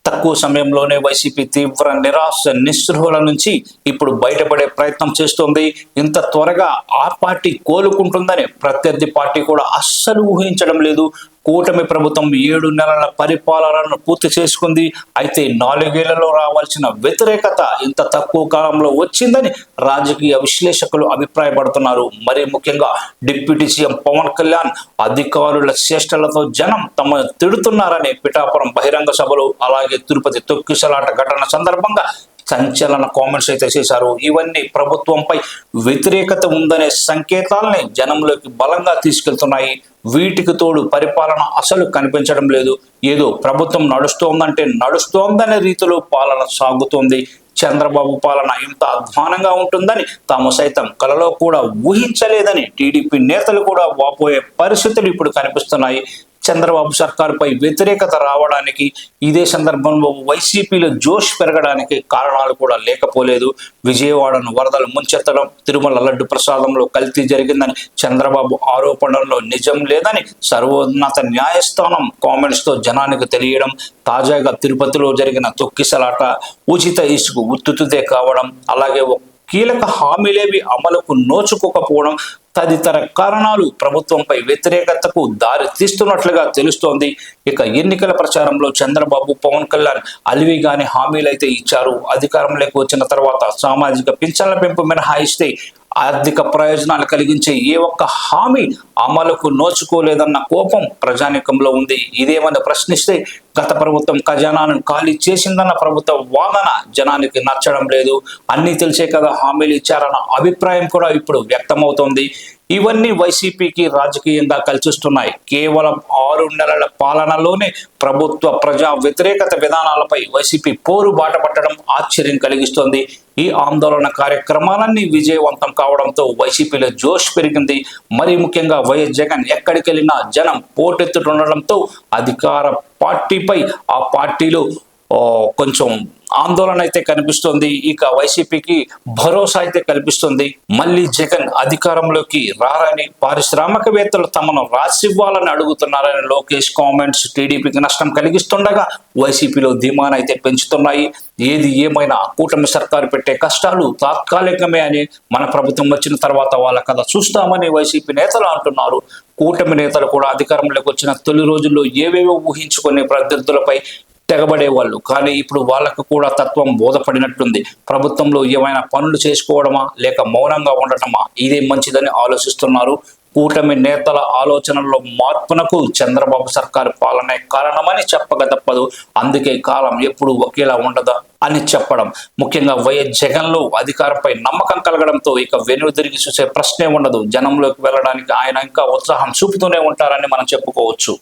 తక్కువ సమయంలోనే వైసీపీ తీవ్ర నిరాశ నిస్పృహల నుంచి ఇప్పుడు బయటపడే ప్రయత్నం చేస్తోంది. ఇంత త్వరగా ఆ పార్టీ కోలుకుంటుందని ప్రత్యర్థి పార్టీ కూడా అస్సలు ఊహించడం లేదు. కూటమి ప్రభుత్వం 7 నెలల పరిపాలనను పూర్తి చేసుకుంది. అయితే 4 ఏళ్లలో రావాల్సిన వ్యతిరేకత ఇంత తక్కువ కాలంలో వచ్చిందని రాజకీయ విశ్లేషకులు అభిప్రాయపడుతున్నారు. మరి ముఖ్యంగా డిప్యూటీ సీఎం పవన్ కళ్యాణ్ అధికారుల చేష్టలతో జనం తమ తిడుతున్నారని పిఠాపురం బహిరంగ సభలు, అలాగే తిరుపతి తొక్కిసలాట ఘటన సందర్భంగా సంచలన కామెంట్స్ అయితే చేశారు. ఇవన్నీ ప్రభుత్వంపై వ్యతిరేకత ఉందనే సంకేతాలని జనంలోకి బలంగా తీసుకెళ్తున్నాయి. వీటికి తోడు పరిపాలన అసలు కనిపించడం లేదు. ఏదో ప్రభుత్వం నడుస్తోందంటే నడుస్తోందనే రీతిలో పాలన సాగుతోంది. చంద్రబాబు పాలన ఇంత అధ్వానంగా ఉంటుందని తాము సైతం కలలో కూడా ఊహించలేదని టీడీపీ నేతలు కూడా వాపోయే పరిస్థితులు ఇప్పుడు కనిపిస్తున్నాయి. చంద్రబాబు సర్కారుపై వ్యతిరేకత రావడానికి, ఇదే సందర్భంలో వైసీపీలో జోష్ పెరగడానికి కారణాలు కూడా లేకపోలేదు. విజయవాడను వరదలు ముంచెత్తడం, తిరుమల లడ్డు ప్రసాదంలో కల్తీ జరిగిందని చంద్రబాబు ఆరోపణల్లో నిజం లేదని సర్వోన్నత న్యాయస్థానం కామెంట్స్తో జనానికి తెలియడం, తాజాగా తిరుపతిలో జరిగిన తొక్కిసలాట ఉచిత ఇసుకు ఉత్తుతుదే కావడం, అలాగే కీలక హామీలేవి అమలుకు నోచుకోకపోవడం తదితర కారణాలు ప్రభుత్వంపై వ్యతిరేకతకు దారి తీస్తున్నట్లుగా తెలుస్తోంది. ఇక ఎన్నికల ప్రచారంలో చంద్రబాబు, పవన్ కళ్యాణ్ అలివిగాని హామీలైతే ఇచ్చారు. అధికారంలోకి వచ్చిన తర్వాత సామాజిక పింఛన్ల పెంపు మినహాయిస్తే ఆర్థిక ప్రయోజనాలు కలిగించే ఏ ఒక్క హామీ అమలుకు నోచుకోలేదన్న కోపం ప్రజానీకంలో ఉంది. ఇదేమని ప్రశ్నిస్తే గత ప్రభుత్వం ఖజానాను ఖాళీ చేసిందన్న ప్రభుత్వ వాదన జనానికి నచ్చడం లేదు. అన్నీ తెలిసే కదా హామీలు ఇచ్చారన్న అభిప్రాయం కూడా ఇప్పుడు వ్యక్తమవుతోంది. ఇవన్నీ వైసీపీకి రాజకీయంగా కలిసిస్తున్నాయి. కేవలం 6 నెలల పాలనలోనే ప్రభుత్వ ప్రజా వ్యతిరేకత విధానాలపై వైసీపీ పోరు బాట పట్టడం ఆశ్చర్యం కలిగిస్తోంది. ఈ ఆందోళన కార్యక్రమాలన్నీ విజయవంతం కావడంతో వైసీపీలో జోష్ పెరిగింది. మరి ముఖ్యంగా వైఎస్ జగన్ ఎక్కడికి వెళ్ళినా జనం పోటెత్తుతుండడంతో అధికార పార్టీపై ఆ పార్టీలో కొంచెం ఆందోళన అయితే కనిపిస్తుంది. ఇక వైసీపీకి భరోసా అయితే కల్పిస్తుంది. మళ్ళీ జగన్ అధికారంలోకి రారని, పారిశ్రామికవేత్తలు తమను రాసివ్వాలని అడుగుతున్నారని లోకేష్ కామెంట్స్ టీడీపీకి నష్టం కలిగిస్తుండగా వైసీపీలో ధీమానైతే పెంచుతున్నాయి. ఏది ఏమైనా కూటమి సర్కారు పెట్టే కష్టాలు తాత్కాలికమే అని, మన ప్రభుత్వం వచ్చిన తర్వాత వాళ్ళ కథ చూస్తామని వైసీపీ నేతలు అంటున్నారు. కూటమి నేతలు కూడా అధికారంలోకి వచ్చిన తొలి రోజుల్లో ఏవేవో ఊహించుకునే ప్రత్యర్థులపై తెగబడేవాళ్ళు. కానీ ఇప్పుడు వాళ్ళకు కూడా తత్వం బోధపడినట్టుంది. ప్రభుత్వంలో ఏమైనా పనులు చేసుకోవడమా లేక మౌనంగా ఉండటమా, ఇదే మంచిదని ఆలోచిస్తున్నారు. కూటమి నేతల ఆలోచనల్లో మార్పునకు చంద్రబాబు సర్కారు పాలనే కారణమని చెప్పక తప్పదు. అందుకే కాలం ఎప్పుడు ఒకేలా ఉండదు అని చెప్పడం. ముఖ్యంగా వైఎస్ జగన్లో అధికారంపై నమ్మకం కలగడంతో ఇక వెనుదిరిగి చూసే ప్రశ్నే ఉండదు. జనంలోకి వెళ్ళడానికి ఆయన ఇంకా ఉత్సాహం చూపుతూనే ఉంటారని మనం చెప్పుకోవచ్చు.